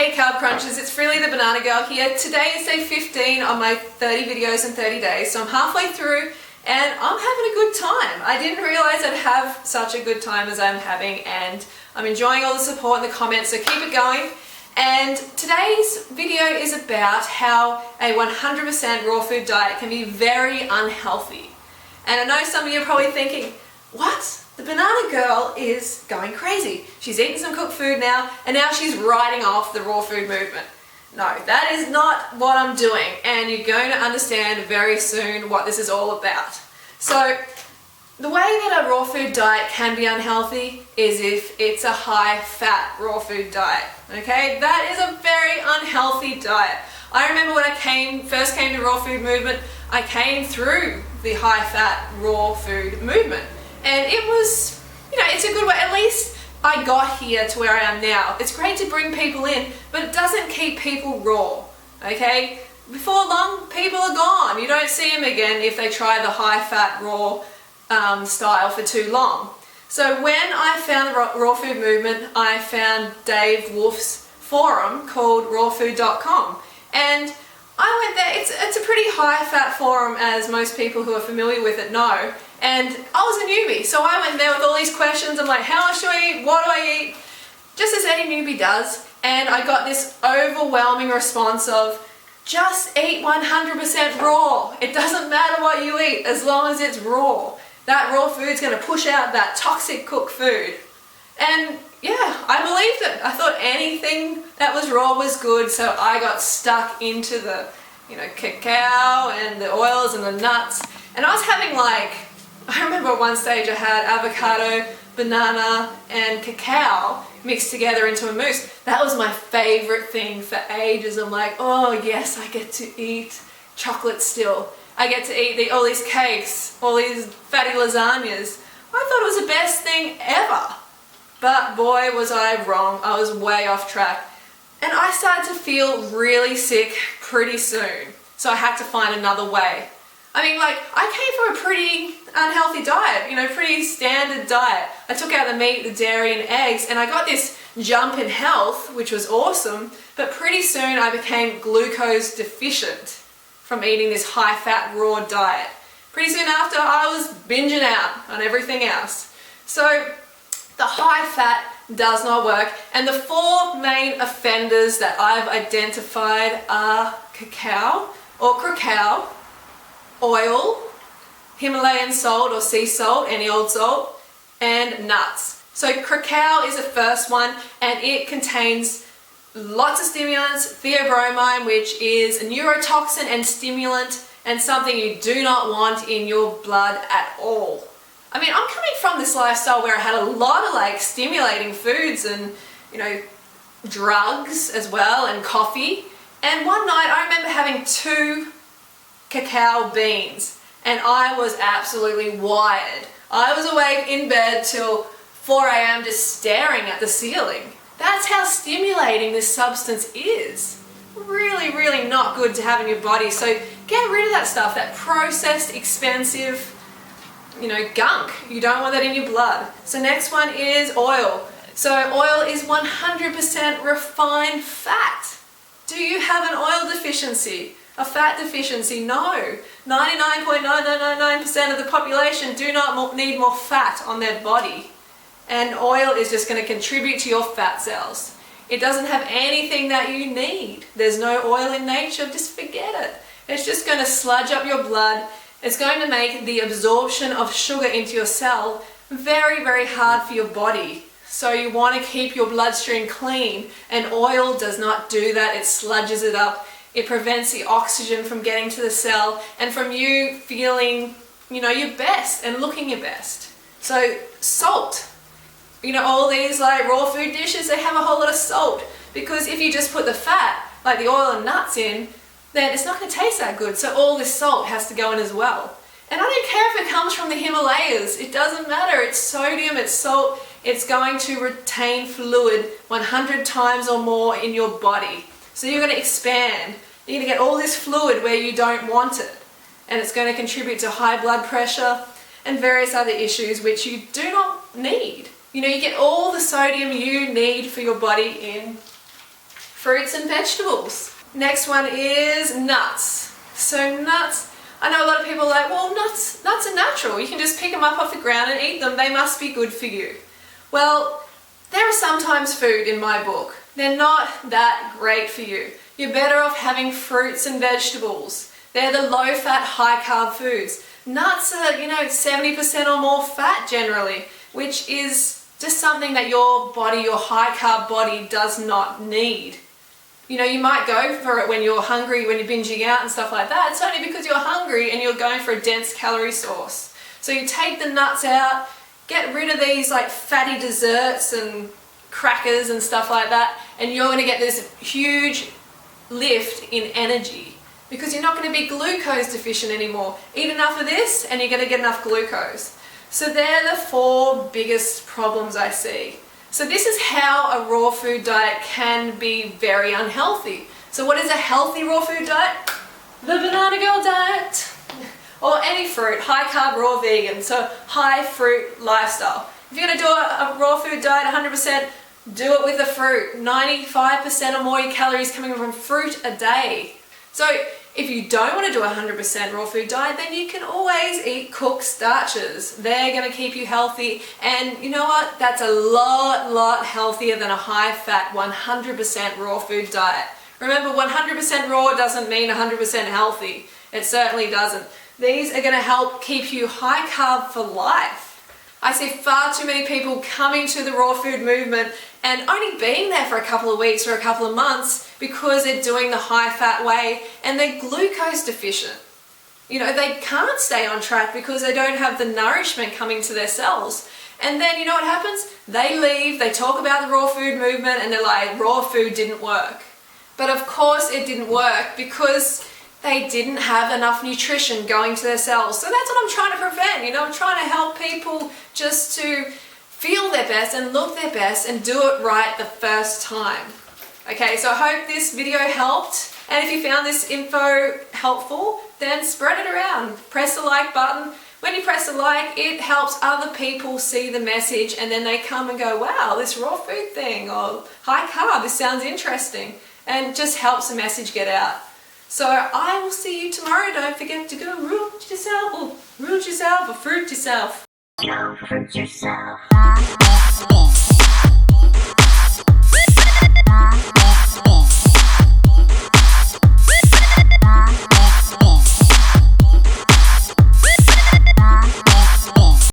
Hey Carb Crunchers, it's Freely the Banana Girl here. Today is day 15 on my 30 videos in 30 days, so I'm halfway through and I'm having a good time. I didn't realize I'd have such a good time as I'm having, and I'm enjoying all the support in the comments, so keep it going. And today's video is about how a 100% raw food diet can be very unhealthy. And I know some of you are probably thinking, what? The Banana Girl is going crazy. She's eating some cooked food now, and now she's writing off the raw food movement. No, that is not what I'm doing, and you're going to understand very soon what this is all about. So, the way that a raw food diet can be unhealthy is if it's a high-fat raw food diet, okay? That is a very unhealthy diet. I remember when I first came to raw food movement, I came through the high-fat raw food movement. And it was, it's a good way. At least I got here to where I am now. It's great to bring people in, but it doesn't keep people raw, okay? Before long, people are gone. You don't see them again if they try the high-fat raw style for too long. So when I found the raw food movement, I found Dave Wolf's forum called rawfood.com. And I went there. It's a pretty high-fat forum, as most people who are familiar with it know. And I was a newbie, so I went there with all these questions. I'm like, how much do I eat? What do I eat? Just as any newbie does. And I got this overwhelming response of, just eat 100% raw. It doesn't matter what you eat as long as it's raw. That raw food's going to push out that toxic cooked food. And yeah, I believed it. I thought anything that was raw was good, so I got stuck into the, cacao and the oils and the nuts. And I was having I remember at one stage I had avocado, banana and cacao mixed together into a mousse. That was my favorite thing for ages. I'm like, oh yes, I get to eat chocolate still. I get to eat all these cakes, all these fatty lasagnas. I thought it was the best thing ever. But boy, was I wrong. I was way off track. And I started to feel really sick pretty soon. So I had to find another way. I came from a pretty unhealthy diet, pretty standard diet. I took out the meat, the dairy and eggs, and I got this jump in health, which was awesome, but pretty soon I became glucose deficient from eating this high-fat raw diet. Pretty soon after, I was binging out on everything else. So the high-fat does not work, and the four main offenders that I've identified are cacao, oil, Himalayan salt or sea salt, any old salt, and nuts. So cacao is the first one, and it contains lots of stimulants, theobromine, which is a neurotoxin and stimulant, and something you do not want in your blood at all. I'm coming from this lifestyle where I had a lot of stimulating foods and, drugs as well, and coffee. And one night I remember having 2 cacao beans, and I was absolutely wired. I was awake in bed till 4 a.m. just staring at the ceiling. That's how stimulating this substance is. Really, really not good to have in your body. So get rid of that stuff, that processed, expensive, gunk. You don't want that in your blood. So next one is oil. So oil is 100% refined fat. Do you have an oil deficiency? A fat deficiency? No. 99.9999% of the population do not need more fat on their body. And oil is just going to contribute to your fat cells. It doesn't have anything that you need. There's no oil in nature, just forget it. It's just going to sludge up your blood. It's going to make the absorption of sugar into your cell very, very hard for your body. So you want to keep your bloodstream clean, and oil does not do that. It sludges it up. It prevents the oxygen from getting to the cell and from you feeling, your best and looking your best. So salt. All these raw food dishes, they have a whole lot of salt, because if you just put the fat, like the oil and nuts in, then it's not going to taste that good. So all this salt has to go in as well. And I don't care if it comes from the Himalayas. It doesn't matter. It's sodium, it's salt. It's going to retain fluid 100 times or more in your body. So you're going to expand. You're going to get all this fluid where you don't want it. And it's going to contribute to high blood pressure and various other issues which you do not need. You get all the sodium you need for your body in fruits and vegetables. Next one is nuts. So nuts, I know a lot of people are like, well, nuts are natural. You can just pick them up off the ground and eat them. They must be good for you. Well, there are sometimes food in my book. They're not that great for you. You're better off having fruits and vegetables. They're the low-fat, high-carb foods. Nuts are, 70% or more fat generally, which is just something that your body, your high-carb body, does not need. You might go for it when you're hungry, when you're binging out and stuff like that. It's only because you're hungry and you're going for a dense calorie source. So you take the nuts out, get rid of these like fatty desserts and crackers and stuff like that, and you're going to get this huge lift in energy because you're not going to be glucose deficient anymore. Eat enough of this and you're going to get enough glucose. So they're the 4 biggest problems I see. So this is how a raw food diet can be very unhealthy. So what is a healthy raw food diet? The Banana Girl diet. Or any fruit, high carb, raw vegan, so high fruit lifestyle. If you're going to do a raw food diet 100%, do it with a fruit. 95% or more of your calories coming from fruit a day. So if you don't want to do a 100% raw food diet, then you can always eat cooked starches. They're going to keep you healthy, and you know what? That's a lot healthier than a high-fat 100% raw food diet. Remember, 100% raw doesn't mean 100% healthy. It certainly doesn't. These are going to help keep you high carb for life. I see far too many people coming to the raw food movement and only being there for a couple of weeks or a couple of months because they're doing the high fat way and they're glucose deficient. They can't stay on track because they don't have the nourishment coming to their cells. And then you know what happens? They leave, they talk about the raw food movement and they're like, raw food didn't work. But of course it didn't work because they didn't have enough nutrition going to their cells. So that's what I'm trying to prevent. I'm trying to help people just to feel their best and look their best and do it right the first time. Okay, so I hope this video helped. And if you found this info helpful, then spread it around. Press the like button. When you press the like, it helps other people see the message and then they come and go, wow, this raw food thing or high carb, this sounds interesting. And just helps the message get out. So I will see you tomorrow. Don't forget to go root yourself or fruit yourself. Go fruit yourself.